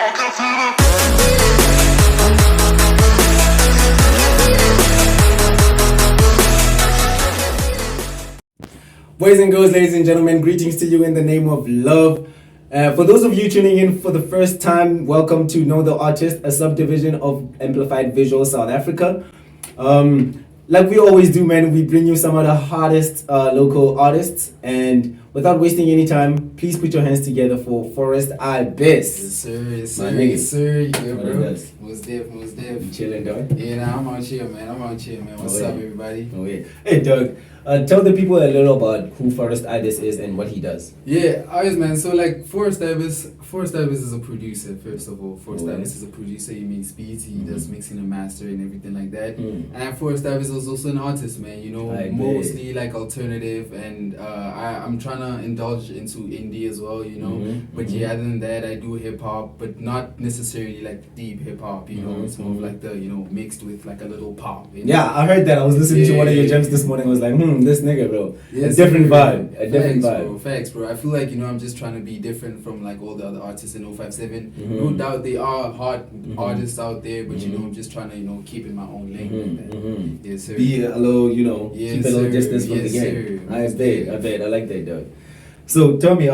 Boys and girls, ladies and gentlemen, greetings to you in the name of love. For those of you tuning in for the first time, welcome to Know the Artist, a subdivision of Amplified Visual South Africa. Like we always do, man, we bring you some of the hardest local artists. And without wasting any time, please put your hands together for Forest Ibis. Yes, sir. Yes, sir. Yes, sir. Yeah, bro. Most deaf. You chilling, dog? Yeah, nah, I'm out here, man. What's up, everybody? Oh, yeah. Hey, Doug. Tell the people a little about who Forest Ibis is and what he does. Yeah, always, man. So, like, Forest Ibis is a producer, first of all. Forest Ibis is a producer. He makes beats. He does mixing and master and everything like that. And Forest Ibis is also an artist, man. You know, mostly like alternative. And I'm trying to indulge into indie as well, you know. But yeah, other than that, I do hip hop, but not necessarily like deep hip hop, you know. It's more of like the, you know, mixed with like a little pop. You know? Yeah, I heard that. I was listening to one of your gems this morning. I was like, this nigga, bro. Yes, a different vibe. Facts, bro. I feel like, you know, I'm just trying to be different from like all the other artists in 057. No doubt they are hard artists out there, but you know, I'm just trying to, you know, keep in my own lane. Yes, sir. Be a little, you know, keep a little distance from the game. I bet. I like that, dog. So tell me,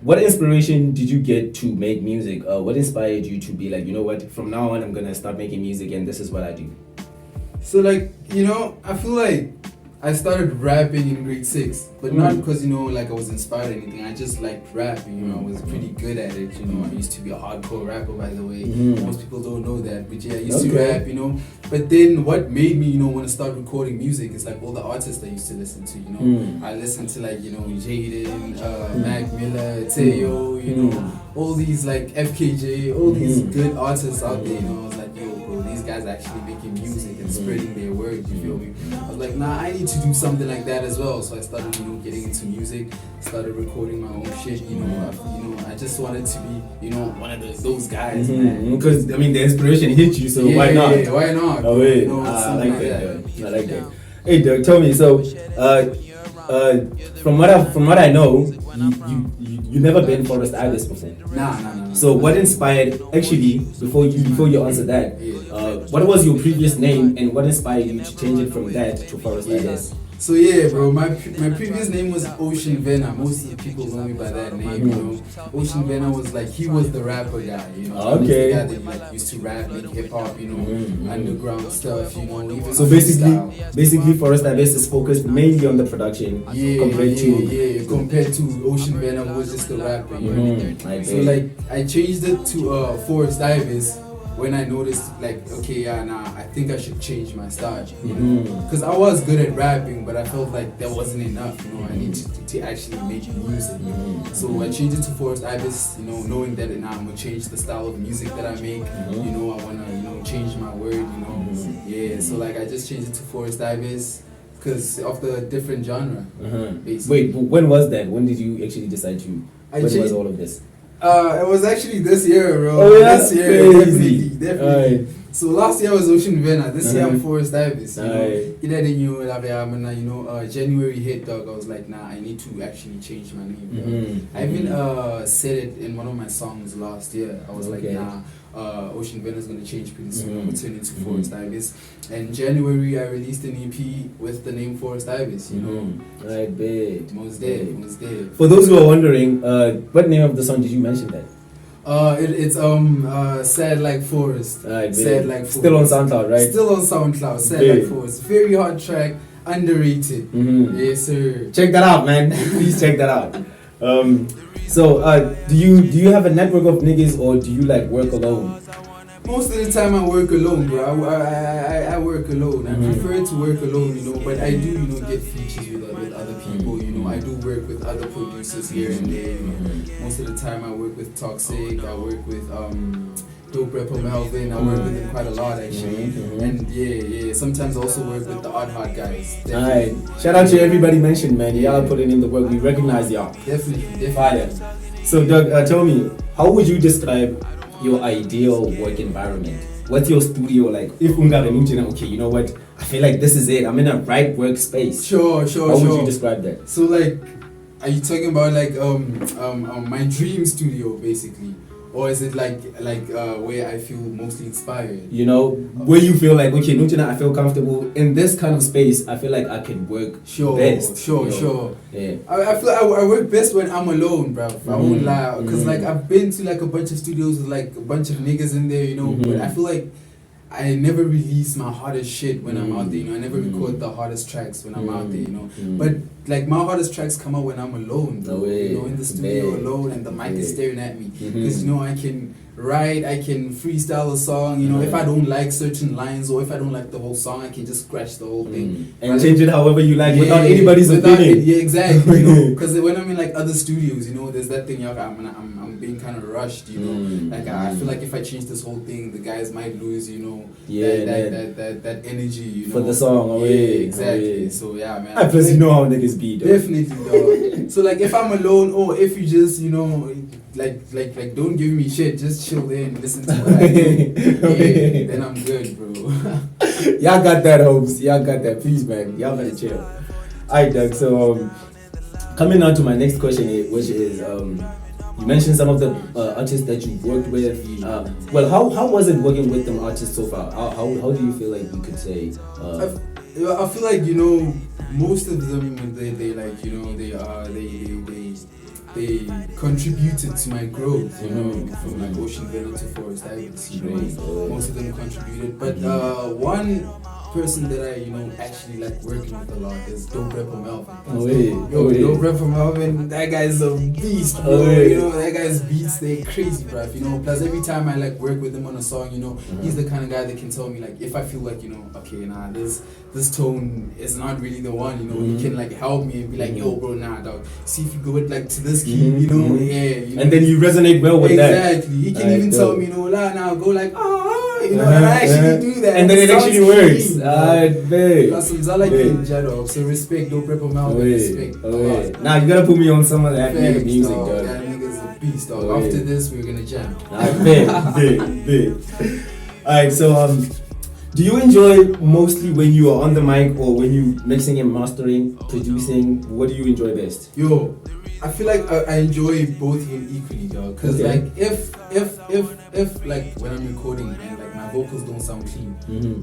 what inspiration did you get to make music? What inspired you to be like, you know what, from now on I'm gonna start making music and this is what I do? So like, you know, I feel like I started rapping in grade 6, but not because, you know, like I was inspired or anything. I just liked rapping, you know, I was pretty good at it, you know. I used to be a hardcore rapper, by the way. Most people don't know that, but yeah, I used to rap, you know. But then what made me, you know, want to start recording music is like all the artists I used to listen to, you know. I listened to like, you know, Jaden, Mac Miller, Thato, you know, all these like FKJ, all these good artists out there, you know. I was like, yo, bro, these guys are actually making music and spreading their word, you feel me? I was like, nah, I need to do something like that as well. So I started, you know, getting into music, started recording my own shit, you know. I just wanted to be, you know, one of those guys, man. Because I mean, the inspiration hit you, so why not? Yeah, why not? Oh wait, you know, I like that. I like that. Hey, Doug, tell me. So, from what I know, you never been Forest Ibis before. Nah. So what inspired, actually, before you answer that, what was your previous name and what inspired you to change it from that to Forest Ibis? So yeah, bro, my previous name was Ocean Venna. Most of the people know me by that name, you know. Ocean Venna was like, he was the rapper guy, you know. Okay. He was the guy that like used to rap, make hip hop, you know, underground stuff, you know. Even so basically, Forest Ibis is focused mainly on the production compared to Ocean Venna, who was just the rapper, you know. So like, I changed it to Forest Ibis when I noticed, like, okay, I think I should change my style, you know, because I was good at rapping, but I felt like that wasn't enough, you know. I needed to actually make music, so I changed it to Forest Ibis, you know, knowing that now I'm gonna change the style of music that I make, you know. I wanna, you know, change my word, you know, yeah. So like, I just changed it to Forest Ibis because of the different genre. Basically. Wait, but when was that? When did you actually decide to? When was all of this? It was actually this year, bro. Oh yeah, this year, crazy. definitely. So last year was Ocean Venna. This year I'm Forest Ibis. You know, January hit, dog. I was like, nah, I need to actually change my name. I even said it in one of my songs last year. I was like, nah, Ocean Venna is gonna change pretty soon. I'm gonna turn into Forest Ibis. And January I released an EP with the name Forest Ibis. You know, I bet. Most dead. For those who are wondering, what name of the song did you mention that? It's Sad Like Forest. Sad Like Forest. Still on SoundCloud, right? Still on SoundCloud. Sad Like Forest. Very hard track, underrated. Yes, sir. Check that out, man. Please check that out. So, do you have a network of niggas or do you like work alone? Most of the time I work alone, bro. I work alone. I prefer to work alone, you know, but I do, you know, get features with other people, you know. I do work with other producers here and there, you know. Most of the time I work with Toxic, I work with Dope Rapper Melvin, I work with him quite a lot actually. And yeah, sometimes I also work with the Odd Hard guys. Alright, shout out to everybody mentioned, man. Y'all putting in the work, we recognize y'all. Definitely. Fire. So Doug, tell me, how would you describe your ideal work environment? What's your studio like? If okay, you know what? I feel like this is it. I'm in a right workspace. Sure. How would you describe that? So like, are you talking about like my dream studio basically? or is it like where I feel mostly inspired? You know, where you feel like, okay, Nutuna, I feel comfortable in this kind of space. I feel like I can work best. Sure. Yeah. I feel I work best when I'm alone, bruv. I won't lie, because like I've been to like a bunch of studios with like a bunch of niggas in there, you know. But I feel like I never release my hardest shit when I'm out there, you know. I never record the hardest tracks when I'm out there, you know. But like my hardest tracks come out when I'm alone, bro. You know, in the studio alone, and the mic is staring at me, because you know I can write, I can freestyle a song, you know. If I don't like certain lines or if I don't like the whole song, I can just scratch the whole thing and change it however you like, without anybody's opinion. Yeah, exactly. You know, because when I'm in like other studios, you know, there's that thing. I'm being kind of rushed, you know. Like I feel like if I change this whole thing, the guys might lose, you know. That energy, you know, for the song. Exactly. So yeah, man. I plus you know how niggas be, though. Definitely, dog. So like if I'm alone, or if you just, you know, like don't give me shit, just chill there and listen to what I do. Then I'm good, bro. Y'all got that, homes. Y'all got that. Please, man. Y'all better chill. Alright, Doug. So coming on to my next question, which is you mentioned some of the artists that you've worked with. Well, how was it working with them artists so far? How do you feel like you could say? I feel like, you know, most of them they like, you know, they contributed to my growth, you know, from like Ocean Valley to Forest Ibis, you know. Most of them contributed, but one person that I, you know, actually like working with a lot is Dope Rapper Melvin. Dope Rapper Melvin, that guy's a beast, bro. You know, that guy's beats, they crazy, bruv. You know, plus every time I like work with him on a song, you know, he's the kind of guy that can tell me like if I feel like, you know, okay, nah, this tone is not really the one, you know. He can like help me and be like, yo, bro, nah, dog, see if you go with like to this key, you know, you know. And then you resonate well with that. Exactly. He can even tell me, you know, now go like, you know, and I actually do that. And then it actually works. I like being dog. So respect, Dope Rapper Melvin, respect. Now you gotta put me on some of that Facts, music, dog. dog. That nigga's a beast, dog. After this, we're gonna jam. Big. Alright, so do you enjoy mostly when you are on the mic or when you mixing and mastering, producing? What do you enjoy best? Yo, I feel like I enjoy both of them equally, dog. Cause like if like when I'm recording and like my vocals don't sound clean,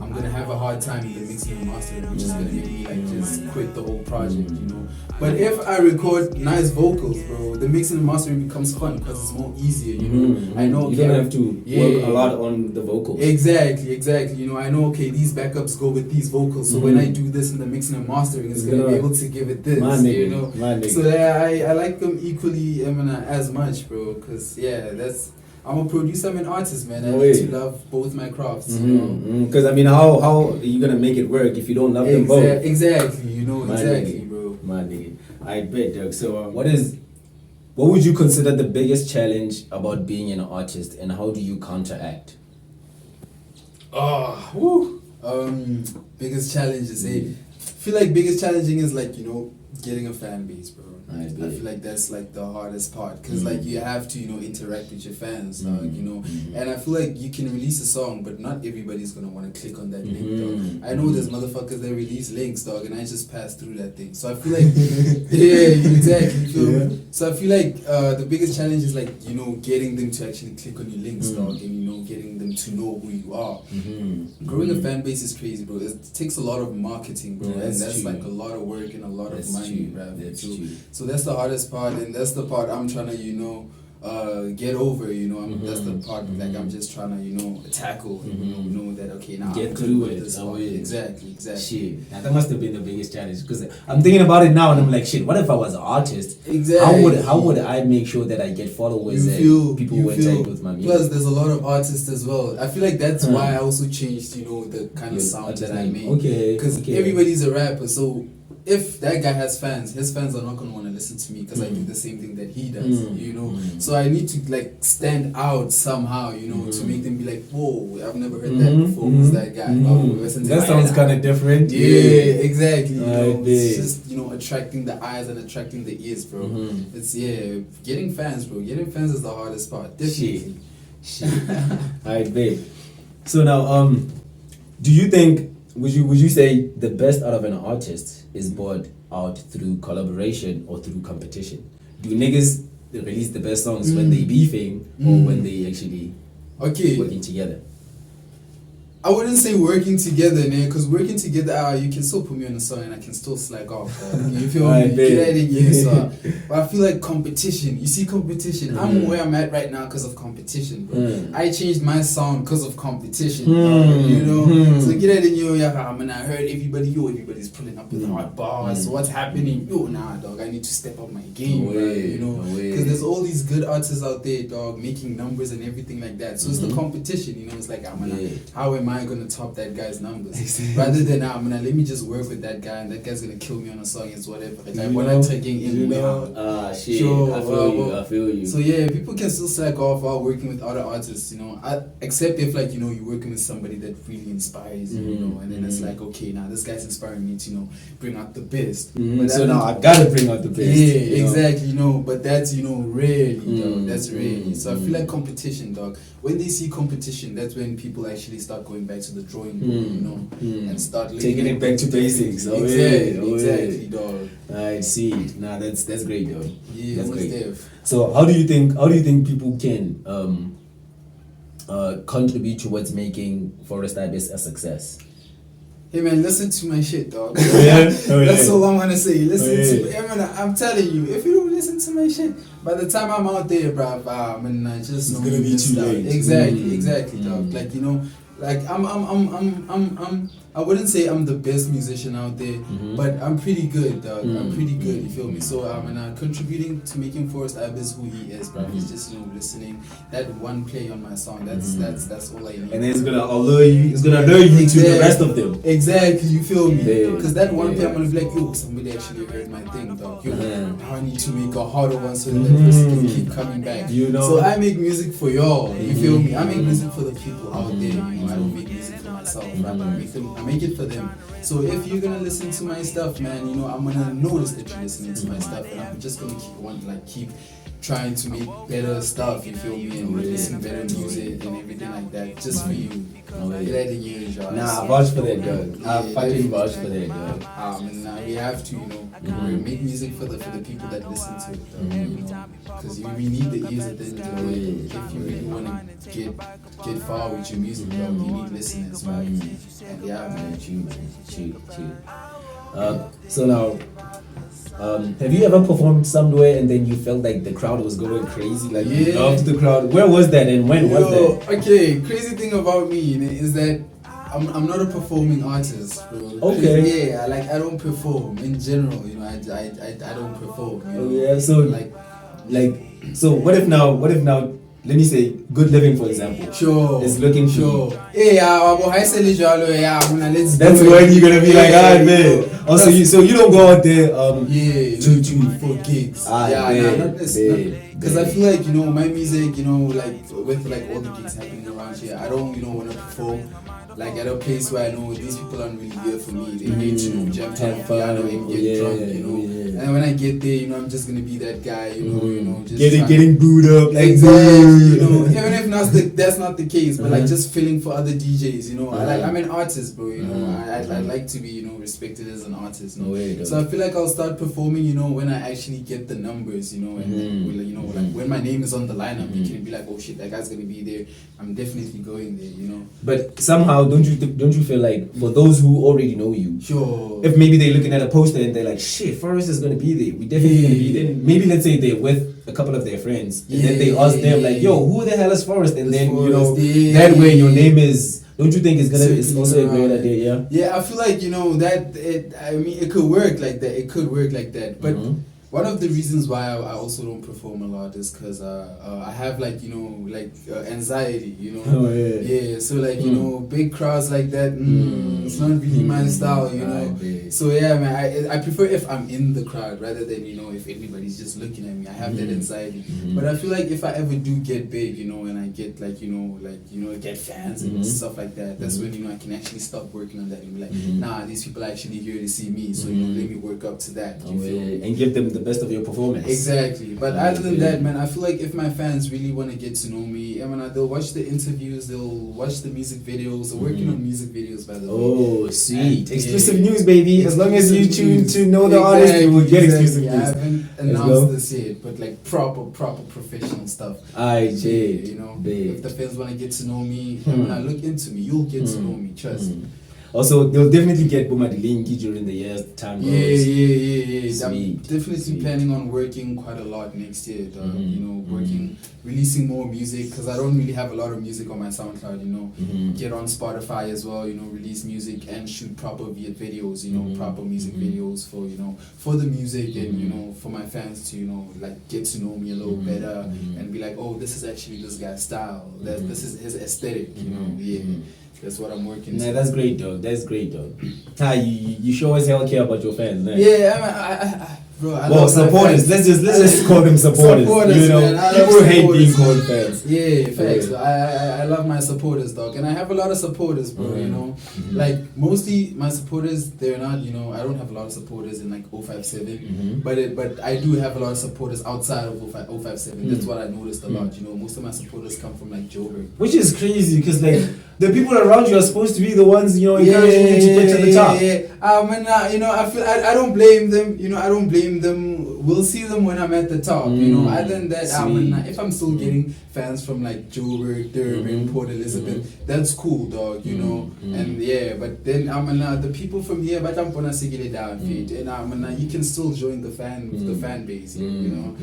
I'm gonna have a hard time with the mixing and mastering, which is gonna make me like just quit the whole project, you know. But if I record nice vocals, bro, the mixing and mastering becomes fun because it's more easier, you know. I know you don't have to work a lot on the vocals. Exactly. You know, I know, okay, these backups go with these vocals, so when I do this in the mixing and mastering, it's gonna be able to give it this, you know. So I like them equally, as much, bro, because I'm a producer, I'm an artist, man. I need to love both my crafts, you know. Because I mean, how are you gonna make it work if you don't love them both? Exactly, you know, bro. My nigga, I bet, Doug. So what would you consider the biggest challenge about being an artist, and how do you counteract? Biggest challenge is I feel like biggest challenging is like, you know, getting a fan base, bro. I feel like that's like the hardest part, because like you have to, you know, interact with your fans, you know. And I feel like you can release a song, but not everybody's gonna want to click on that link, dog. I know there's motherfuckers that release links, dog, and I just pass through that thing. So I feel like exactly. So I feel like the biggest challenge is like, you know, getting them to actually click on your links, dog, and you know, getting them to know who you are. Growing a fan base is crazy, bro. It takes a lot of marketing, bro, and that's like a lot of work and a lot of money, bro. So that's the hardest part, and that's the part I'm trying to, you know, get over, you know. That's the part like I'm just trying to, you know, tackle, you know that, okay, now get through it. Exactly. Shit, that must have been the biggest challenge, because I'm thinking about it now and I'm like, shit, what if I was an artist? Exactly. How would I make sure that I get followers and people who take with my music? Plus, there's a lot of artists as well. I feel like that's why I also changed, you know, the kind of sound that I make. Because everybody's a rapper, so if that guy has fans, his fans are not going to want to listen to me because I do the same thing that he does, you know. So I need to like stand out somehow, you know, to make them be like, whoa, I've never heard that before. Who's that guy? That sounds kind of different. Yeah, exactly. You know, it's just, you know, attracting the eyes and attracting the ears, bro. It's getting fans, bro. Getting fans is the hardest part. Definitely. Shit. Alright, babe. So now, do you think? Would you say the best out of an artist is brought out through collaboration or through competition? Do niggas release the best songs when they beefing or when they actually working together? I wouldn't say working together, man, because working together, you can still put me on a song and I can still slack off. You feel me? Get out of here, so. But I feel like competition. You see, competition. I'm where I'm at right now because of competition, bro. I changed my sound because of competition, you know. So get out of here, I mean, I heard everybody's pulling up with hard bars. So what's happening? Yo, nah, dog. I need to step up my game, you know, because there's all these good artists out there, dog, making numbers and everything like that. So it's the competition, you know. It's like, how am I gonna top that guy's numbers? Rather than let me just work with that guy and that guy's gonna kill me on a song, it's whatever. Like when I'm taking in shit. Sure, I feel you. So yeah, people can still slack off while working with other artists, you know. Except if like, you know, you're working with somebody that really inspires you, you know, and then it's like, okay, now this guy's inspiring me to, you know, bring out the best. But so now I gotta bring out the best. Yeah, exactly, you know, but that's, you know, rarely, dog. That's rarely. So I feel like competition, dog. When they see competition, that's when people actually start going back to the drawing board, you know, and start taking it back to basics. Exactly, dog. I see. Nah, that's great, dog. Yeah, that's great. Def. So how do you think people can contribute towards making Forest Ibis a success? Hey man, listen to my shit, dog. That's all I'm gonna say. Listen to me. I'm telling you, if you don't listen to my shit, by the time I'm out there, bro, I just it's gonna be too late. Exactly, dog. Like, you know, like I wouldn't say I'm the best musician out there, but I'm pretty good, dog. I'm pretty good, you feel me? So I'm contributing to making Forest Ibis who he is, bro. He's just, you know, listening. That one play on my song, that's all I need. And then it's gonna allure you to the rest of them. Exactly, you feel me? Because that one play I'm gonna be like, yo, somebody actually heard my thing, dog. Yo, now I need to make a harder one so that person can keep coming back. You know? So I make music for y'all, you feel me? I make music for the people out there, you know. I don't make music for myself, I make it for them. So if you're gonna listen to my stuff, man, you know, I'm gonna notice that you're listening to my stuff, and I'm just gonna keep trying to make better stuff, you feel me, and releasing better music and everything like that, just for you. Nah, I vouch for that, dog. I fucking vouch for that, dog. We have to, you know, make music for the people that listen to it, dog, you know, because we need the ears at the end of the day. If you really want to get far with your music, dog, you need listeners, right? And yeah, man, chill. So now, have you ever performed somewhere and then you felt like the crowd was going crazy? Like you loved the crowd. Where was that and when was that? Okay, crazy thing about me is that I'm not a performing artist, bro. Okay. Yeah, like I don't perform in general. You know, I don't perform. You know? Yeah. So so what if now? Let me say, Good Living, for example. Sure. It's looking sure. Yeah, let's that's when you're gonna be like, alright, man. Also, so you don't go out there to for gigs. Not necessarily. Because I feel like, you know, my music, you know, like with like all the gigs happening around here, I don't, you know, want to perform like at a place where I know these people aren't really here for me. They need to jam to the piano and get drunk, you know. And when I get there, you know, I'm just gonna be that guy, you know, just getting booed up, like exactly, you know. Even if that's not the case, but like just feeling for other DJs, you know. I'm an artist, bro. You know, I like to be, you know, respected as an artist. No way. So I feel like I'll start performing, you know, when I actually get the numbers, you know, and then, you know, like when my name is on the lineup, you can be like, oh shit, that guy's gonna be there. I'm definitely going there, you know. But somehow, don't you feel like for those who already know you, sure, if maybe they're looking at a poster and they're like, shit, Forrest is gonna be there. We definitely gonna be there. Maybe let's say they're with a couple of their friends, and then they ask them like, yo, who the hell is Forrest? And then you know that way your name is. Don't you think it's also a great idea? Yeah, I feel like, you know, that it could work like that. But one of the reasons why I also don't perform a lot is because I have like, you know, like anxiety, you know. Oh, yeah. Yeah, so like, you know, big crowds like that, it's not really my style, you know. So yeah, man, I prefer if I'm in the crowd rather than, you know, if everybody's just looking at me. I have that anxiety. But I feel like if I ever do get big, you know, and I get like, you know, get fans and stuff like that, that's when, you know, I can actually stop working on that and be like, nah, these people are actually here to see me, so, you know, let me work up to that. You feel me? And give them the best of your performance. Exactly. But other than that, man, I feel like if my fans really want to get to know me, I mean, they'll watch the interviews, they'll watch the music videos. They're working on music videos, by the way. Oh, sweet. Exclusive news, baby. As long as you tune to know the artist, you will get exclusive news. I haven't announced this yet, but but like proper professional stuff. You know, babe. If the fans want to get to know me, when I look into me, you'll get to know me. Trust me. Also, they'll definitely get Linki during the years. The time goes. Yeah. I'm Sweet. definitely planning on working quite a lot next year. You know, releasing more music because I don't really have a lot of music on my SoundCloud. You know, get on Spotify as well. You know, release music and shoot proper videos. You know, proper music videos for the music and you know for my fans to like get to know me a little better and be like, oh, this is actually this guy's style. This is his aesthetic. You know, That's what I'm working. Nah, that's great, dog. You sure as hell care about your fans, man. Yeah, bro. Well, supporters. Let's just call them supporters. You know, people hate being called fans. Yeah, facts. I love my supporters, dog, and I have a lot of supporters, bro. You know, like mostly my supporters, they're not. You know, I don't have a lot of supporters in like 057, but I do have a lot of supporters outside of 057. That's what I noticed a lot. You know, most of my supporters come from like Joburg, which is crazy because like. The people around you are supposed to be the ones, encouraging you to get to the top. I don't blame them. You know, I don't blame them. We'll see them when I'm at the top. You know, other than that, if I'm still getting fans from like Joburg, Durban, Port Elizabeth, that's cool, dog. You know, and but then the people from here, but I'm gonna see it down feet, and you can still join the fan base. You know,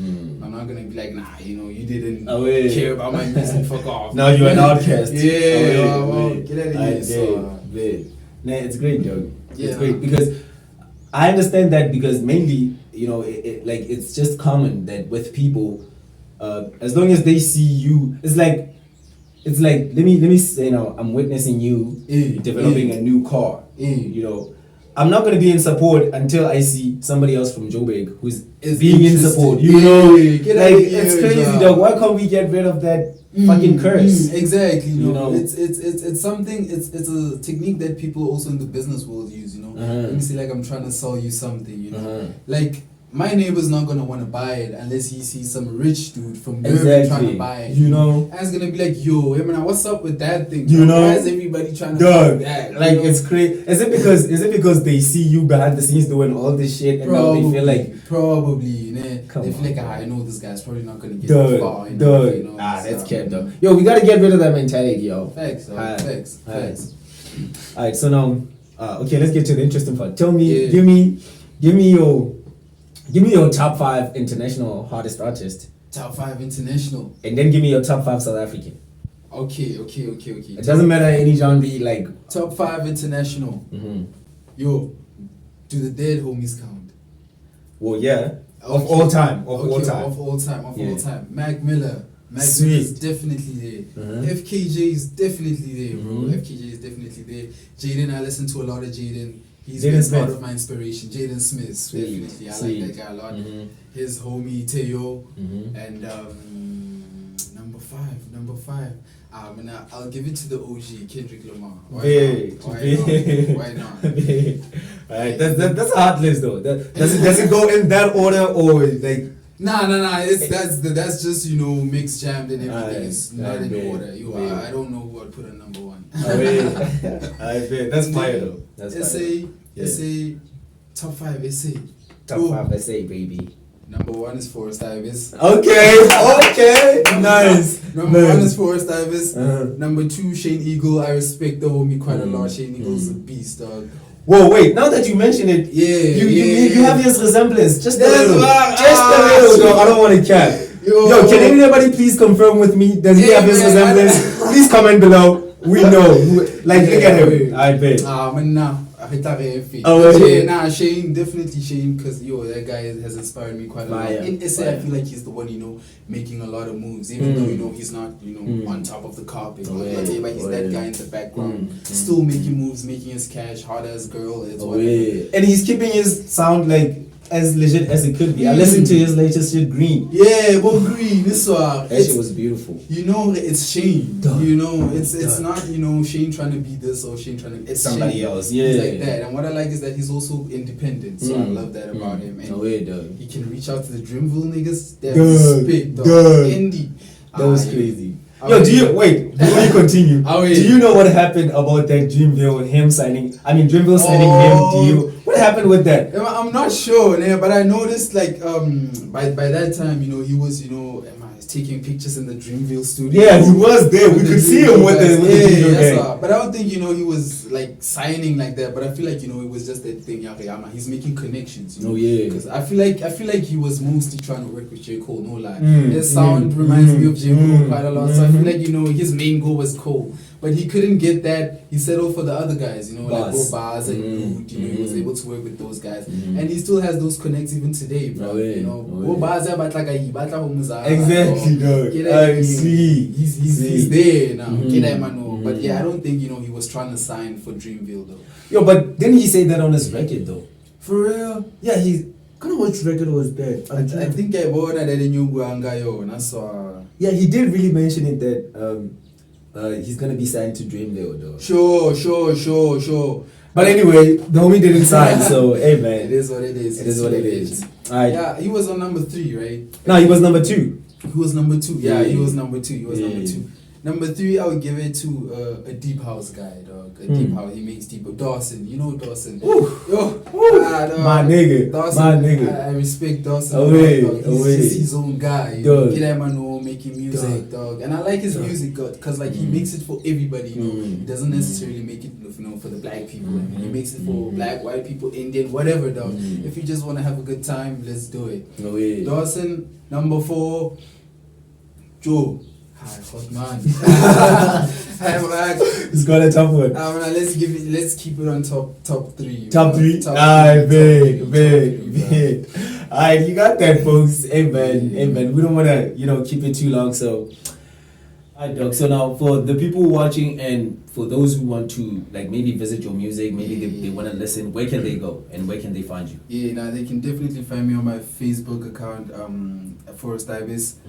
I'm not gonna be like, nah, you know, you didn't care about my music, fuck off. Now you're an outcast. Yeah. Get out of here. Nah, it's great, dog. It's great because I understand that because mainly, it's just common that with people, as long as they see you, it's like let me say now, I'm witnessing you developing a new car. You know, I'm not gonna be in support until I see somebody else from Joburg who's being in support. You know, it's crazy, dog. Why can't we get rid of that? Fucking curse. Exactly. You know, it's something. It's a technique that people also in the business world use. You know, let me say like I'm trying to sell you something. You know, like my neighbor's not gonna want to buy it unless he sees some rich dude from Durban trying to buy it. You know, and it's gonna be like, yo, what's up with that thing? You know, why is everybody trying to buy that? Like it's crazy. Is it because they see you behind the scenes doing all this shit and now they feel like probably. They feel like I know this guy's probably not gonna get that far. That's kept though. Yo, we gotta get rid of that mentality, yo. Facts. Alright, so now, okay, let's get to the interesting part. Tell me, give me your top 5 international hardest artists. Top 5 international. And then give me your top 5 South African. Okay. It doesn't matter any genre, like top 5 international. Yo, do the dead homies count? Well, yeah. Of all time. Mac Miller. Mac Miller is definitely there. FKJ is definitely there, bro. FKJ is definitely there. Jaden, I listen to a lot of Jaden. He's been part of my inspiration. Jaden Smith, definitely. I like that guy a lot. His homie Teo. And number five. I'll give it to the OG, Kendrick Lamar. Why not? Alright, that's a hard list though. Does it go in that order or like? Nah. That's just mixed, jammed and everything. It's not in order. I don't know who I'd put at number 1. I bet that's fire though. That's SA, top 5 SA. Top 5 SA, baby. Number 1 is Forrest Ibis. Okay, nice. Number 1 is Forrest Ibis. Number 2, Shane Eagle. I respect the homie quite a lot. Shane Eagle's a beast, dog. Whoa, wait! Now that you mention it, you have his resemblance, just a little, dog. I don't want to cap. Yo, can anybody please confirm with me? Does he have his resemblance? Please comment below. We know. Look at him. I bet. Shane, definitely Shane, because that guy has inspired me quite a lot. In SA, I feel like he's the one, making a lot of moves, even though he's not, on top of the carpet. But he's that guy in the background, still making moves, making his cash, hard as girl. And he's keeping his sound like as legit as it could be. I listened to his latest shit, Green. Yeah, well, Green. This that shit was beautiful. It's Shane. It's not Shane trying to be this or Shane trying to. It's somebody Shane. else. Yeah, he's like that. And what I like is that he's also independent. So I love that about him. And he can reach out to the Dreamville niggas. That's big, dog. Indie. That was crazy. Yo, do you wait? Before you continue, Wait. do you know what happened about that Dreamville? Him signing? I mean, Dreamville signing him to you. What happened with that? I'm not sure, but I noticed like by that time, he was taking pictures in the Dreamville studio. Yeah, he was there. We could see him with the video game. But I don't think he was like signing like that. But I feel like it was just that thing. He's making connections. Oh yeah. Because I feel like he was mostly trying to work with J. Cole. No lie, his sound reminds me of J. Cole quite a lot. So I feel like his main goal was Cole. But he couldn't get that. He settled for the other guys, like Bars and Mood. He was able to work with those guys, and he still has those connects even today, bro. Bars exactly, dog. I see. He's there now. But yeah, I don't think he was trying to sign for Dreamville though. Yo, but didn't he say that on his record though? For real? Yeah, he's. Which record was that? I think I bought that in New Guangayo, and I saw. Yeah, he did really mention it that he's gonna be signed to Dreamville though. Sure. But anyway, the homie didn't sign, so hey man. It is what it is. It is what it is. Alright. Yeah, he was on number 3, right? No, he was number 2. He was number 2. Yeah, he was number 2. Number 2. Number 3, I would give it to a deep house guy, dog. Deep house. He makes deep. Dawson, you know Dawson. Dog. My nigga. Dawson, I respect Dawson. Dog. He's just his own guy. Get him making music, dog. And I like his music, because like he makes it for everybody. He doesn't necessarily make it for the black people. He makes it for black, white people, Indian, whatever, dog. If you just want to have a good time, let's do it. Dawson, number 4, Joe. Hot man. It's got a tough one. Let's keep it on top 3. Top 3? Big. Alright, you got that, folks. Amen. We don't want to, keep it too long, so. Alright, dog. So now, for the people watching and for those who want to, like, maybe visit your music, maybe they want to listen, where can they go and where can they find you? Yeah, now they can definitely find me on my Facebook account, Forest Ibis.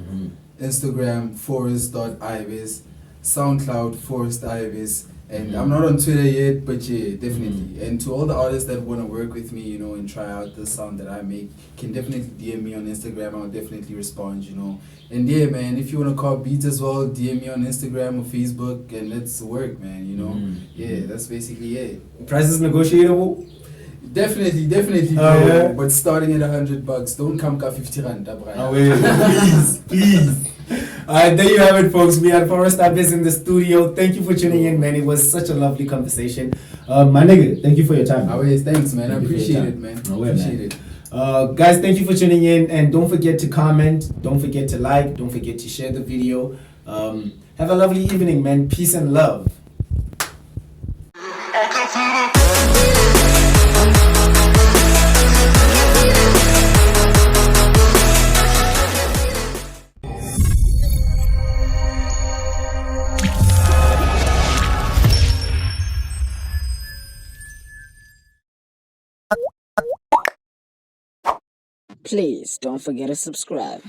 Instagram forest.ibis, SoundCloud forest ibis, and I'm not on Twitter yet, but yeah, definitely. And to all the artists that want to work with me, and try out the sound that I make, can definitely DM me on Instagram. I'll definitely respond, And yeah, man, if you want to call beats as well, DM me on Instagram or Facebook, and let's work, man. Yeah, that's basically it. Price is negotiable. Definitely, bro. Yeah. But starting at $100, don't come ka 50 rand, please. Alright, there you have it, folks. We had Forest Ibis in the studio. Thank you for tuning in, man. It was such a lovely conversation. My nigga, thank you for your time. Thanks, man. I appreciate it, man. Appreciate it. Guys, thank you for tuning in, and don't forget to comment, don't forget to like, don't forget to share the video. Have a lovely evening, man. Peace and love. Please don't forget to subscribe.